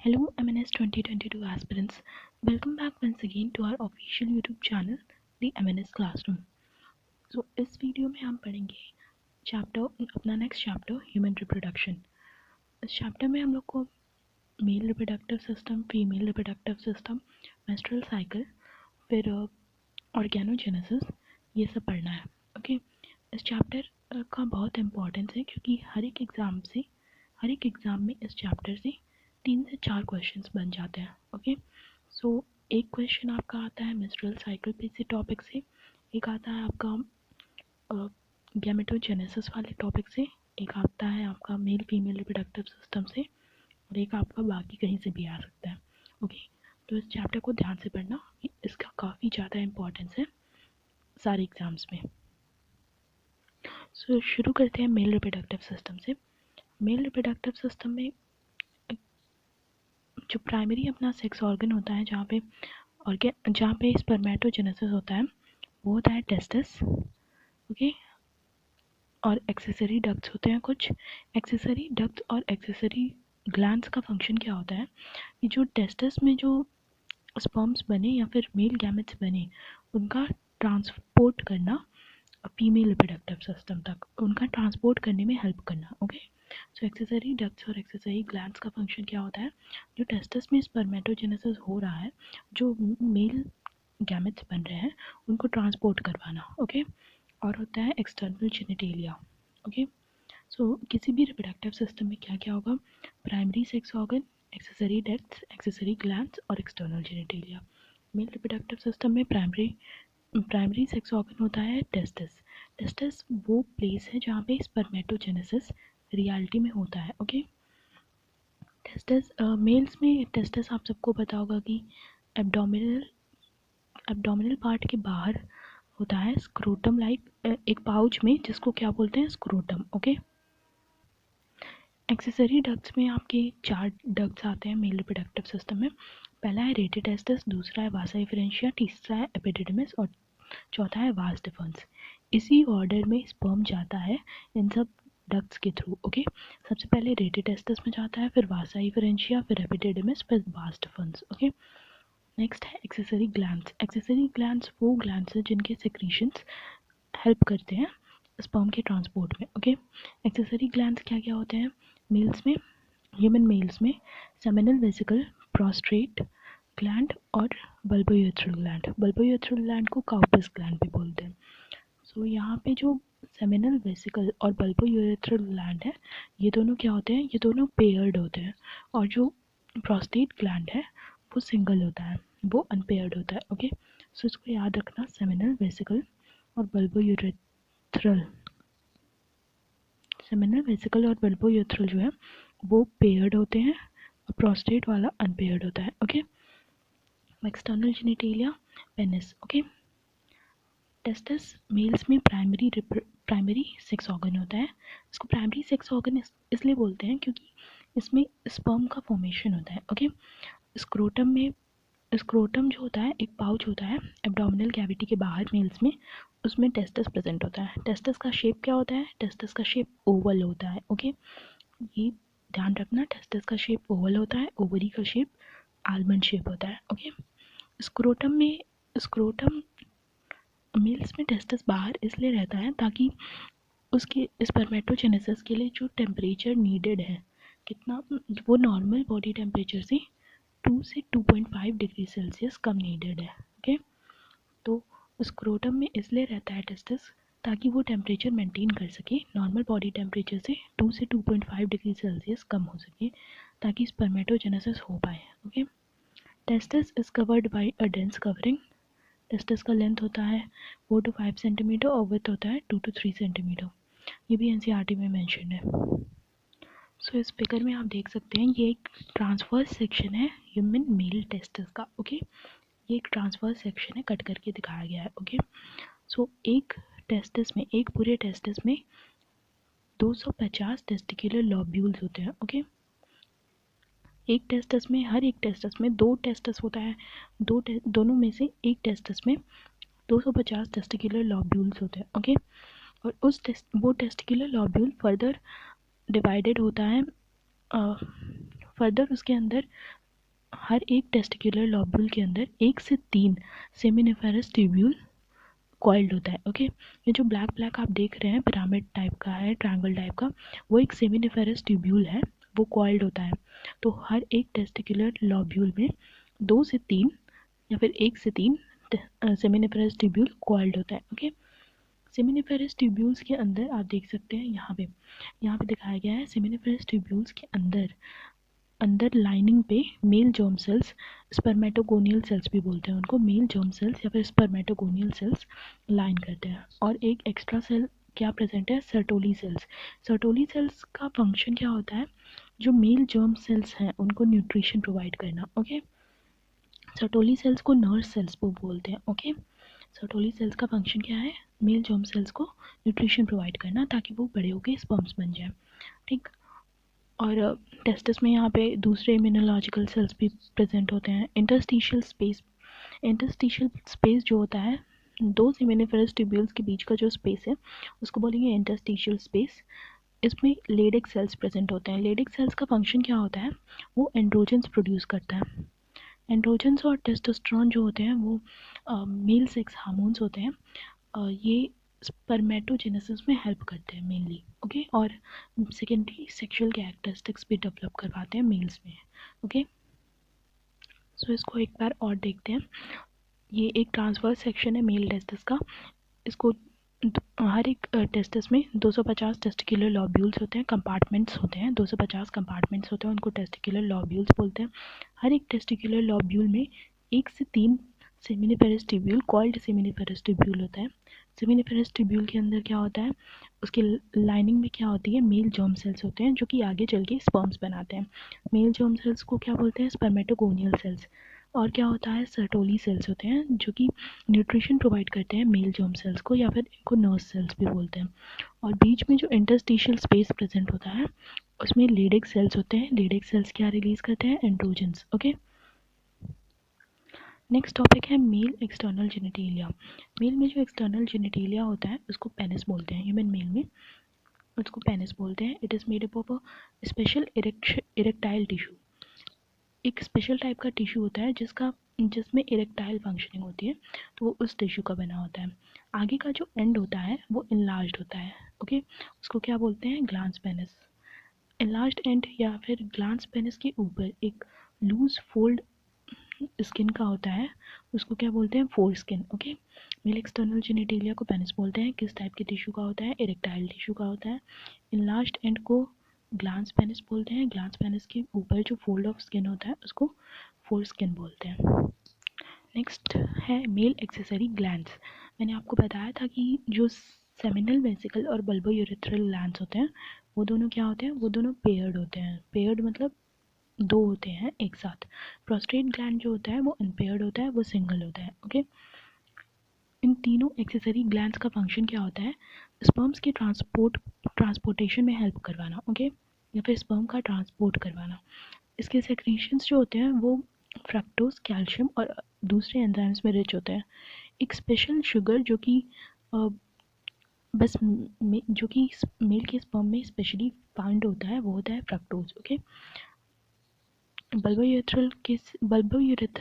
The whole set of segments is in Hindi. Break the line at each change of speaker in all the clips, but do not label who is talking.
Hello MNS 2022 aspirants. Welcome back once again to our official YouTube channel, The MNS Classroom. So इस वीडियो में हम पढ़ेंगे अपना नेक्स्ट चैप्टर ह्यूमन रिप्रोडक्शन। इस चैप्टर में हम लोग को mail reproductive system, female reproductive system, menstrual cycle, फिर ऑर्गेनोजेनेसिस, ये सब पढ़ना है। ओके, इस चैप्टर का बहुत इम्पोर्टेंस है क्योंकि हर एक एग्ज़ाम में इस चैप्टर से 3 से 4 क्वेश्चंस बन जाते हैं। ओके, सो एक क्वेश्चन आपका आता है मेंस्ट्रुअल साइकिल पे से टॉपिक से, एक आता है आपका गैमेटोजेनेसिस वाले टॉपिक से, एक आता है आपका मेल फीमेल रिप्रोडक्टिव सिस्टम से, और एक आपका बाकी कहीं से भी आ सकता है। ओके, तो इस चैप्टर को ध्यान से पढ़ना, इसका काफ़ी ज़्यादा इम्पोर्टेंस है सारे एग्ज़ाम्स में। सो शुरू करते हैं मेल रिप्रोडक्टिव सिस्टम से। मेल रिप्रोडक्टिव सिस्टम में जो प्राइमरी अपना सेक्स ऑर्गन होता है, जहाँ पे स्पर्मेटोजेनेसिस होता है, वो होता है टेस्टिस। ओके, और एक्सेसरी डक्ट्स होते हैं कुछ। एक्सेसरी डक्ट्स और एक्सेसरी ग्लैंड्स का फंक्शन क्या होता है कि जो टेस्टिस में जो स्पर्म्स बने या फिर मेल गैमेट्स बने, उनका ट्रांसपोर्ट करना फीमेल रिप्रोडक्टिव सिस्टम तक, उनका ट्रांसपोर्ट करने में हेल्प करना। ओके, सो एक्सेसरी डक्ट्स और एक्सेसरी ग्लैंड्स का फंक्शन क्या होता है, जो टेस्टिस में स्पर्मेटोजेनेसिस हो रहा है, जो मेल गैमेट्स बन रहे हैं, उनको ट्रांसपोर्ट करवाना। ओके, और होता है एक्सटर्नल जेनिटेलिया। ओके, सो किसी भी रिप्रोडक्टिव सिस्टम में क्या क्या होगा, primary sex organ, accessory ducts, accessory glands और external genitalia. Male reproductive system में प्राइमरी सेक्स ऑर्गन होता है टेस्टिस। टेस्टिस वो प्लेस है जहाँ पे स्पर्मेटोजेनेसिस रियलिटी में होता है। ओके, टेस्टिस मेल्स में टेस्टिस आप सबको पता होगा कि एब्डोमिनल पार्ट के बाहर होता है, स्क्रोटम लाइक एक पाउच में, जिसको क्या बोलते हैं, स्क्रोटम। ओके, एक्सेसरी डक्ट्स में आपके 4 डक्ट्स आते हैं मेल रिप्रोडक्टिव सिस्टम में। पहला है रेडी टेस्टिस, दूसरा है वासा डिफरेंशिया, तीसरा है एपिडिडमिस और चौथा है वास डिफरेंस। इसी ऑर्डर में स्पर्म जाता है इन सब डक्ट्स के थ्रू। ओके, सबसे पहले रेडी टेस्टिस में जाता है, फिर वासा डिफरेंशिया, फिर एपिडिडमिस, फिर वास डिफरेंस। ओके, नेक्स्ट है एक्सेसरी ग्लैंड्स। एक्सेसरी ग्लैंड्स वो ग्लैंड्स हैं जिनके सेक्रीशंस हेल्प करते हैं स्पर्म के ट्रांसपोर्ट में। ओके, एक्सेसरी ग्लैंड्स क्या क्या होते हैं मेल्स में, ह्यूमन मेल्स में, सेमिनल वेसिकल, प्रोस्टेट ग्लैंड और बल्बोयूरेथ्रल ग्लैंड। बल्बोयूरेथ्रल ग्लैंड को काउपस ग्लैंड भी बोलते हैं। सो यहाँ पे जो सेमिनल वेसिकल और बल्बोयूरेथ्रल ग्लैंड है, ये दोनों क्या होते हैं, ये दोनों पेयर्ड होते हैं, और जो प्रोस्टेट ग्लैंड है वो सिंगल होता है, वो अनपेयर्ड होता है। ओके, सो इसको याद रखना, सेमिनल वेसिकल और बल्बोयूरेथ्रल, सेमिनल वेसिकल और बल्बोयूरेथ्रल जो है वो पेयर्ड होते हैं, और प्रोस्टेट वाला अनपेयर्ड होता है। Okay, external genitalia, penis. Okay, testis males में प्राइमरी सेक्स ऑर्गन होता है। इसको प्राइमरी सेक्स ऑर्गन इसलिए बोलते हैं क्योंकि इसमें स्पर्म का फॉर्मेशन होता है। ओके, स्क्रोटम जो होता है एक पाउच होता है एब्डोमिनल कैविटी के बाहर मेल्स में, उसमें टेस्टिस प्रेजेंट होता है। टेस्टिस का शेप क्या होता है, टेस्टिस का शेप ओवल होता है। ओके, ये ध्यान रखना, टेस्टिस का शेप ओवल होता है, ओवरी का शेप आलमंड शेप होता है। ओके, स्क्रोटम मेल्स में टेस्टिस बाहर इसलिए रहता है ताकि उसके स्पर्मेटोजेनेसिस के लिए जो टेम्परेचर नीडेड है, कितना, वो नॉर्मल बॉडी टेम्परेचर से 2 से 2.5 डिग्री सेल्सियस कम नीडेड है। ओके, तो स्क्रोटम में इसलिए रहता है टेस्टिस ताकि वो टेम्परेचर मेंटेन कर सके, नॉर्मल बॉडी टेम्परेचर से 2 से 2.5 डिग्री सेल्सियस कम हो सके, ताकि स्पर्मेटोजेनेसिस हो पाए। Okay, testis is covered by a dense covering. Testis का लेंथ होता है 4 to 5 सेंटीमीटर और विड्थ होता है 2 to 3 सेंटीमीटर। ये भी एनसीईआरटी में मेंशन है। सो इस फिगर में आप देख सकते हैं, ये एक ट्रांसफर सेक्शन है ह्यूमन मेल टेस्टिस का। ओके, ये एक ट्रांसफर सेक्शन है, कट करके दिखाया गया है। ओके, सो एक पूरे टेस्टिस में 250 टेस्टिकुलर लॉब्यूल्स होते हैं। ओके, हर एक टेस्टिस में 2 टेस्टिस होता है, दोनों में से एक टेस्टिस में 250 टेस्टिकुलर लॉब्यूल्स होते हैं। ओके, और वो टेस्टिकुलर लॉब्यूल फर्दर डिवाइडेड होता है फर्दर उसके अंदर हर एक टेस्टिकुलर लॉब्यूल के अंदर 1 से 3 सेमिनिफेरस ट्यूब्यूल कॉइल्ड होता है। ओके, ये जो ब्लैक ब्लैक आप देख रहे हैं पिरामिड टाइप का है, ट्रायंगल टाइप का, वो एक सेमिनिफेरस ट्यूब्यूल है, वो कॉइल्ड होता है। तो हर एक टेस्टिकुलर लॉब्यूल में 2 से 3 या फिर 1 से 3 सेमिनिफेरस ट्यूब्यूल कॉइल्ड होता है। ओके, सेमिनिफेरस ट्यूब्यूल्स के अंदर आप देख सकते हैं यहाँ पे दिखाया गया है। सेमिनिफेरस ट्यूब्यूल्स के अंदर लाइनिंग पे male germ cells, spermatogonial cells भी बोलते हैं उनको, मेल जर्म सेल्स या फिर स्पर्मेटोगोनियल सेल्स लाइन करते हैं। और एक एक्स्ट्रा सेल क्या प्रेजेंट है, सर्टोली सेल्स। सर्टोली सेल्स का फंक्शन क्या होता है, जो मेल जर्म सेल्स हैं उनको न्यूट्रिशन प्रोवाइड करना। ओके, सर्टोली सेल्स को नर्स सेल्स वो बोलते हैं। ओके, सर्टोली सेल्स का फंक्शन क्या है, मेल जर्म सेल्स को न्यूट्रिशन प्रोवाइड करना ताकि वो बड़े होकर स्पर्म्स बन जाए। ठीक, और टेस्टिस में यहाँ पे दूसरे इम्यूनोलॉजिकल सेल्स भी प्रेजेंट होते हैं। इंटरस्टिशियल स्पेस जो होता है, दो सेमिनिफेरस ट्यूब्यूल्स के बीच का जो स्पेस है उसको बोलेंगे इंटरस्टिशियल स्पेस। इसमें लेडिक सेल्स प्रेजेंट होते हैं। लेडिक सेल्स का फंक्शन क्या होता है, वो एंड्रोजन्स प्रोड्यूस करता है। एंड्रोजन्स और टेस्टोस्टेरोन जो होते हैं वो मेल सेक्स हार्मोन्स होते हैं। ये स्पर्मेटोजेनेसिस में हेल्प करते हैं मेनली। ओके, और सेकेंडरी सेक्सुअल कैरेक्टरिस्टिक्स भी डेवलप करवाते हैं मेल्स में। ओके, सो इसको एक बार और देखते हैं। ये एक ट्रांसवर्स सेक्शन है मेल टेस्टिस का। इसको हर एक टेस्टिस में 250 टेस्टिकुलर लॉब्यूल्स होते हैं, कंपार्टमेंट्स होते हैं, 250 कंपार्टमेंट्स होते हैं, उनको टेस्टिकुलर लॉब्यूल्स बोलते हैं। हर एक टेस्टिकुलर लॉब्यूल में 1 से 3 seminiferous tubule, coiled seminiferous tubule होता है। सेमिनिफेरस ट्यूब्यूल के अंदर क्या होता है, उसकी लाइनिंग में क्या होती है, मेल जर्म सेल्स होते हैं जो कि आगे चल के स्पर्म्स बनाते हैं। मेल जर्म सेल्स को क्या बोलते हैं, स्पर्मेटोगोनियल सेल्स। और क्या होता है, सर्टोली सेल्स होते हैं जो कि न्यूट्रिशन प्रोवाइड करते हैं मेल जर्म सेल्स को, या फिर इनको नर्स सेल्स भी बोलते हैं। और बीच में जो इंटरस्टिशियल स्पेस प्रेजेंट होता है उसमें लेडिक सेल्स होते हैं। लेडिक सेल्स क्या रिलीज करते हैं, एंड्रोजन्स। ओके, नेक्स्ट टॉपिक है मेल एक्सटर्नल जेनिटेलिया। मेल में जो एक्सटर्नल जेनिटेलिया होता है उसको पेनिस बोलते हैं। ह्यूमन मेल में उसको पेनिस बोलते हैं। It is made up of a special erectile tissue. एक स्पेशल टाइप का टिश्यू होता है जिसमें इरेक्टाइल फंक्शनिंग होती है, तो वो उस टिश्यू का बना होता है। आगे का जो एंड होता है वो इनलार्ज्ड होता है। ओके, उसको क्या बोलते हैं, ग्लांस पेनिस। इनलार्ज्ड एंड या फिर ग्लांस पेनिस के ऊपर एक लूज फोल्ड स्किन का होता है, उसको क्या बोलते हैं, four skin. Okay, male external genitalia को पेनिस बोलते हैं। किस टाइप के टिश्यू का होता है, इरेक्टाइल टिश्यू का होता है। इनलार्ज्ड एंड को ग्लांस पेनिस बोलते हैं। ग्लांस पेनिस के ऊपर जो फोल्ड ऑफ स्किन होता है उसको फोर स्किन बोलते हैं। नेक्स्ट है मेल एक्सेसरी ग्लैंड्स। मैंने आपको बताया था कि जो सेमिनल वेसिकल और बल्बो यूरेथ्रल ग्लैंड्स होते हैं वो दोनों क्या होते हैं, वो दोनों पेयर्ड होते हैं। पेयर्ड मतलब दो होते हैं एक साथ। प्रोस्टेट ग्लैंड जो होता है वो अनपेयर्ड होता है, वो सिंगल होता है। ओके, इन तीनों एक्सेसरी ग्लैंड्स का फंक्शन क्या होता है, स्पर्म्स के ट्रांसपोर्टेशन में हेल्प करवाना। ओके, या फिर स्पर्म का ट्रांसपोर्ट करवाना। इसके सेक्रीशंस जो होते हैं वो फ्रक्टोज, कैल्शियम और दूसरे एंजाइम्स में रिच होते हैं। एक स्पेशल शुगर जो कि जो कि मेल के स्पर्म में स्पेशली फाउंड होता है वो होता है fructose. Okay, bulbo urethral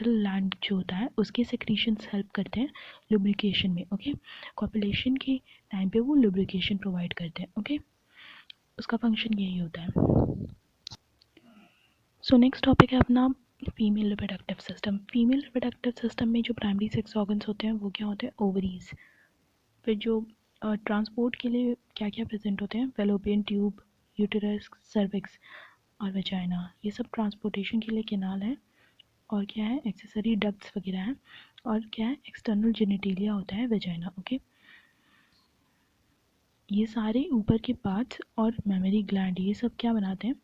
gland जो होता है उसके सेक्रीशंस हेल्प करते हैं लुब्रिकेशन में। ओके, कॉपुलेशन के टाइम पे वो लुब्रिकेशन प्रोवाइड करते हैं। ओके, उसका फंक्शन यही होता है। सो नेक्स्ट टॉपिक है अपना female reproductive system. Female reproductive system में जो प्राइमरी सेक्स ऑर्गन्स होते हैं वो क्या होते हैं, ओवरीज। फिर जो ट्रांसपोर्ट के लिए क्या क्या प्रेजेंट होते हैं, फेलोपियन ट्यूब, यूटेरस, सर्विक्स और वेजाइना। ये सब ट्रांसपोर्टेशन के लिए कैनाल है। और क्या है, एक्सेसरी डक्ट्स वगैरह है। और क्या है, एक्सटर्नल जेनिटेलिया होता है, वेजाइना। ओके, ये सारे ऊपर के पार्ट्स और मेमोरी ग्लैंड ये सब क्या बनाते हैं,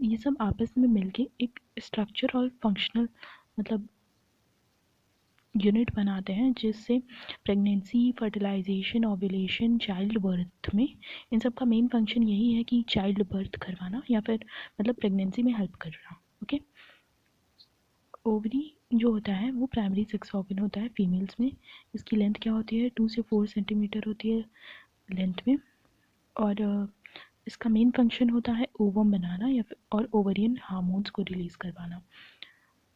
ये सब आपस में मिलके एक स्ट्रक्चर और फंक्शनल मतलब यूनिट बनाते हैं जिससे pregnancy, fertilisation, ovulation, child birth में इन सब का मेन फंक्शन यही है कि चाइल्ड बर्थ करवाना या फिर मतलब प्रेगनेंसी में हेल्प करना। ओके, ओवरी जो होता है वो प्राइमरी सेक्स ऑर्गन होता है फीमेल्स में। इसकी लेंथ क्या होती है, 2 से 4 सेंटीमीटर होती है लेंथ में। और इसका मेन फंक्शन होता है ओवम बनाना या फिर और ओवरियन हार्मोन्स को रिलीज करवाना।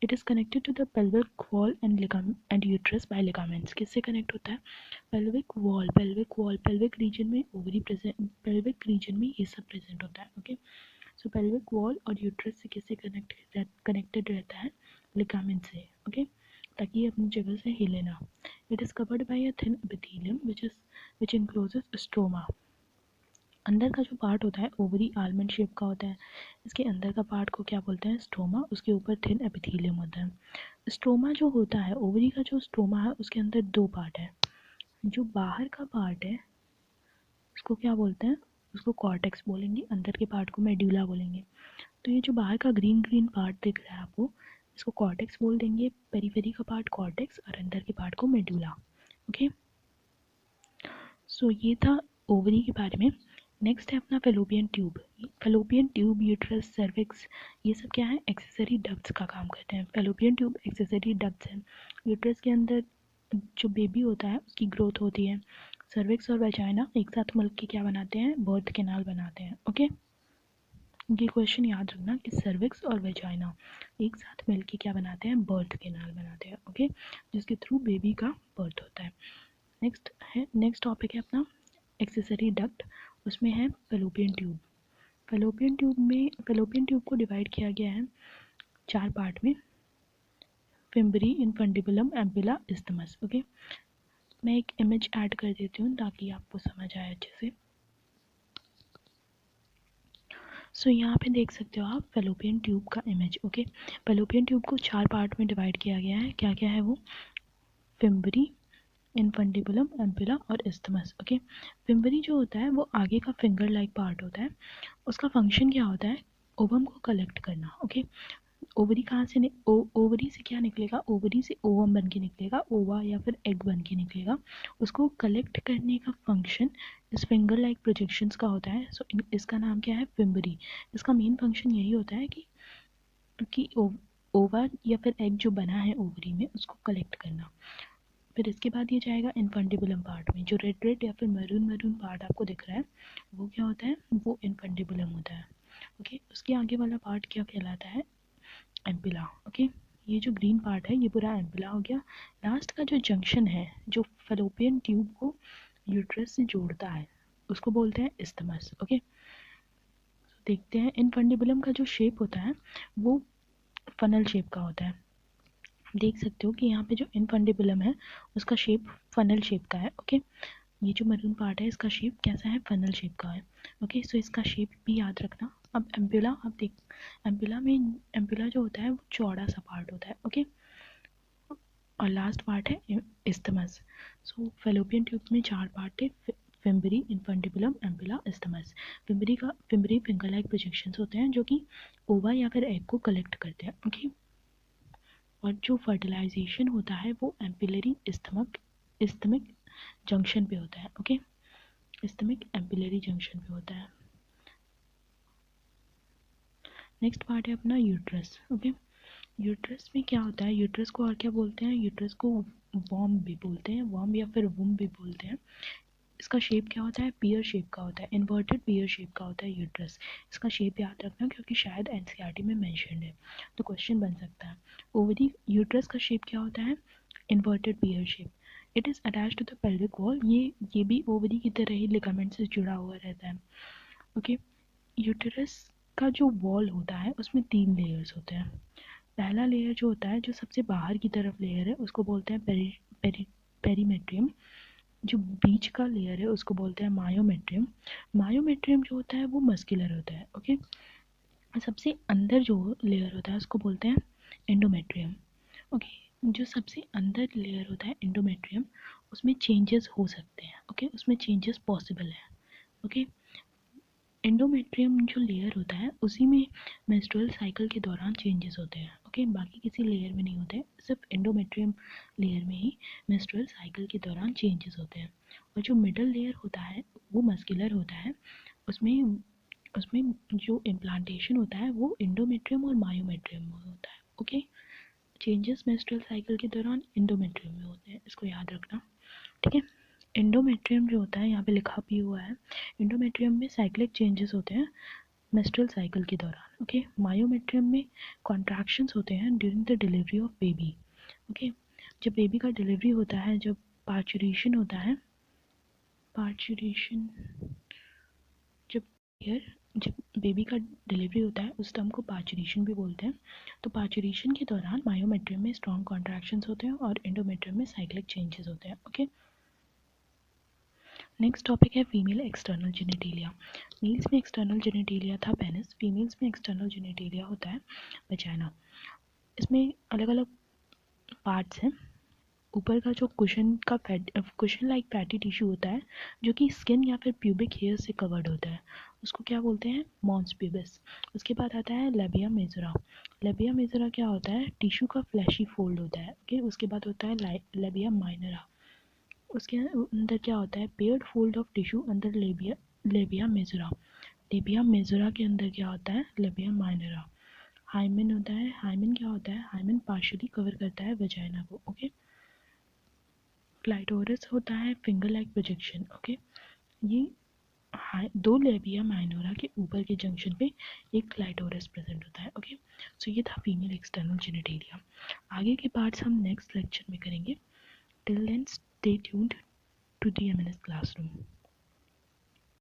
It is connected to the pelvic wall and uterus by ligaments. किससे कनेक्ट होता है? पेल्विक वॉल, पेल्विक रीजन में ओवरी प्रेजेंट, पेल्विक रीजन में ये सब प्रेजेंट होता है। ओके, सो पेल्विक वॉल और यूट्रस से किससे कनेक्टेड रहता है? लिगामेंट से। ओके, ताकि ये अपनी जगह से हिले ना। It is covered by a thin epithelium which encloses stroma. अंदर का जो पार्ट होता है ओवरी आलमंड शेप का होता है, इसके अंदर का पार्ट को क्या बोलते हैं? स्ट्रोमा। उसके ऊपर थिन एपिथेलियम होता है। स्ट्रोमा जो होता है, ओवरी का जो स्ट्रोमा है उसके अंदर दो पार्ट है। जो बाहर का पार्ट है उसको क्या बोलते हैं? उसको कॉर्टेक्स बोलेंगे, अंदर के पार्ट को मेड्यूला बोलेंगे। तो ये जो बाहर का ग्रीन ग्रीन पार्ट दिख रहा है आपको, इसको कॉर्टेक्स बोल देंगे, पेरीफेरी का पार्ट कॉर्टेक्स और अंदर के पार्ट को मेड्यूला। ओके, सो ये था ओवरी के बारे में। नेक्स्ट है अपना fallopian tube. Fallopian tube, uterus, cervix, ये सब क्या है? एक्सेसरी डक्ट्स का काम करते हैं। फेलोपियन ट्यूब एक्सेसरी डक्ट्स हैं। यूट्रस के अंदर जो बेबी होता है उसकी ग्रोथ होती है। सर्विक्स और वेजाइना एक साथ मिल के क्या बनाते हैं? बर्थ कैनाल बनाते हैं। ओके, ये क्वेश्चन याद रखना कि सर्विक्स और वेजाइना एक साथ मिल के क्या बनाते हैं? बर्थ कैनाल बनाते हैं। ओके, जिसके थ्रू बेबी का बर्थ होता है। नेक्स्ट टॉपिक है अपना एक्सेसरी डक्ट। उसमें है फेलोपियन ट्यूब। फेलोपियन ट्यूब को डिवाइड किया गया है 4 पार्ट में: फिम्बरी, इनफंडिबुलम, एम्पिला, इस्थमस। ओके, मैं एक इमेज ऐड कर देती हूँ ताकि आपको समझ आए अच्छे से। सो यहाँ पे देख सकते हो आप फेलोपियन ट्यूब का इमेज। ओके, फेलोपियन ट्यूब को 4 पार्ट में डिवाइड किया गया है। क्या क्या है वो? फिम्बरी, इनफंडिबुलम, एम्पिला और इस्थमस। ओके, फिम्बरी जो होता है वो आगे का फिंगर लाइक पार्ट होता है। उसका फंक्शन क्या होता है? ओवम को कलेक्ट करना। ओके, ओवरी कहाँ से ओवरी से क्या निकलेगा? ओवरी से ओवम बन के निकलेगा, ओवा या फिर एग बन के निकलेगा। उसको कलेक्ट करने का फंक्शन इस फिंगर लाइक प्रोजेक्शंस का होता है। सो इसका नाम क्या है? फिम्बरी। इसका मेन फंक्शन यही होता है कि ओवा या फिर एग जो बना है ओवरी में उसको कलेक्ट करना। फिर इसके बाद ये जाएगा इनफंडिबुलम पार्ट में। जो रेड रेड या फिर मरून मरून पार्ट आपको दिख रहा है वो क्या होता है? वो इनफंडिबुलम होता है। ओके, उसके आगे वाला पार्ट क्या कहलाता है? एम्पिला। ओके, ये जो ग्रीन पार्ट है ये पूरा एम्पिला हो गया। लास्ट का जो जंक्शन है जो फेलोपियन ट्यूब को यूट्रस से जोड़ता है उसको बोलते हैं इस्थमस। ओके, देखते हैं इनफंडिबुलम का जो शेप होता है वो फनल शेप का होता है। देख सकते हो कि यहाँ पे जो इनफंडिबुलम है उसका शेप फनल शेप का है। ओके, ये जो मरून पार्ट है इसका शेप कैसा है? फनल शेप का है। ओके, सो इसका शेप भी याद रखना। अब एम्पुला, आप देख एम्पुला जो होता है वो चौड़ा सा पार्ट होता है। ओके, और लास्ट पार्ट है इस्थमस। सो फेलोपियन ट्यूब में 4 पार्ट थे: fimbriae, infundibulum, ampulla, isthmus. Fimbriae finger like projections होते हैं जो कि ओवा या फिर एग को कलेक्ट करते हैं। ओके, और जो फर्टिलाइजेशन होता है वो एम्पिलरी इस्थमिक जंक्शन पे होता है। ओके, इस्थमिक एम्पिलरी जंक्शन पे होता है। नेक्स्ट पार्ट है अपना यूट्रस। ओके, यूट्रस में क्या होता है? यूट्रस को और क्या बोलते हैं? यूट्रस को वॉर्म भी बोलते हैं, वॉर्म या फिर वुम भी बोलते हैं। इसका शेप क्या होता है? पियर शेप का होता है, इन्वर्टेड पियर शेप का होता है यूट्रस। इसका शेप याद रखना क्योंकि शायद एनसीईआरटी में मेंशन है तो क्वेश्चन बन सकता है। ओवरी यूट्रस का शेप क्या होता है? Inverted pear shape. It is attach to the pelvic wall. ये भी ओवरी की तरह ही लिगामेंट से जुड़ा हुआ रहता है। ओके, यूटेरस का जो वॉल होता है उसमें 3 लेयर्स होते हैं। पहला लेयर जो होता है, जो सबसे बाहर की तरफ लेयर है, उसको बोलते हैं पेरीमेट्रियम। जो बीच का लेयर है उसको बोलते हैं मायोमेट्रियम। मायोमेट्रियम जो होता है वो मस्कुलर होता है। ओके, सबसे अंदर जो लेयर होता है उसको बोलते हैं एंडोमेट्रियम। ओके, जो सबसे अंदर लेयर होता है एंडोमेट्रियम, उसमें चेंजेस हो सकते हैं। ओके, उसमें चेंजेस पॉसिबल है। ओके, एंडोमेट्रियम जो लेयर होता है उसी में मेंस्ट्रुअल साइकिल के दौरान चेंजेस होते हैं। ओके, बाकी किसी लेयर में नहीं होते, सिर्फ एंडोमेट्रियम लेयर में ही मेंस्ट्रुअल साइकिल के दौरान चेंजेस होते हैं। और जो मिडल लेयर होता है वो मस्कुलर होता है। उसमें उसमें जो इम्प्लांटेशन होता है वो एंडोमेट्रियम और मायोमेट्रियम में होता है। ओके, चेंजेस मेंस्ट्रुअल साइकिल के दौरान एंडोमेट्रियम में होते हैं, इसको याद रखना। ठीक है, एंडोमेट्रियम जो होता है, यहाँ पे लिखा भी हुआ है, एंडोमेट्रियम में साइक्लिक चेंजेस होते हैं मेस्ट्रुअल साइकिल के दौरान। ओके, मायोमेट्रियम में कॉन्ट्रैक्शंस होते हैं during the delivery of baby. Okay, जब बेबी का डिलीवरी होता है, जब पार्चुरेशन होता है, पार्चुरेशन, जब यार जब बेबी का डिलीवरी होता है उस टर्म को पार्चुरेशन भी बोलते हैं। तो पार्चुरेशन के दौरान मायोमेट्रियम में स्ट्रॉन्ग कॉन्ट्रैक्शंस होते हैं और एंडोमेट्रियम में साइक्लिक चेंजेस होते हैं। ओके, नेक्स्ट टॉपिक है फीमेल एक्सटर्नल जेनिटेलिया। मेल्स में एक्सटर्नल जेनिटेलिया था पेनिस, फीमेल्स में एक्सटर्नल जेनिटेलिया होता है वजाइना। इसमें अलग अलग पार्ट्स हैं। ऊपर का जो कुशन लाइक फैटी टिश्यू होता है जो कि स्किन या फिर प्यूबिक हेयर से कवर्ड होता है, उसको क्या बोलते हैं, मॉन्स प्यूबिस। उसके बाद आता है लेबिया मेजोरा। लेबिया मेजोरा क्या होता है, टिश्यू का फ्लैशी फोल्ड होता है। ओके, उसके बाद होता है लेबिया माइनरा। उसके अंदर क्या होता है, पेयर्ड फोल्ड ऑफ टिश्यू अंदर लेबिया लेबिया मेजोरा। लेबिया मेजोरा के अंदर क्या होता है, लेबिया माइनरा। हाइमेन होता है, हाइमेन क्या होता है, हाइमेन पार्शियली कवर करता है वजाइना को। ओके, क्लाइटोरिस होता है फिंगर लाइक प्रोजेक्शन। ओके, ये दो लेबिया माइनोरा के ऊपर के जंक्शन पे एक क्लाइटोरिस प्रेजेंट होता है। ओके, सो ये था फीमेल एक्सटर्नल जेनिटेलिया। आगे के पार्ट्स हम नेक्स्ट लेक्चर में करेंगे। Till then stay tuned to D M N S classroom.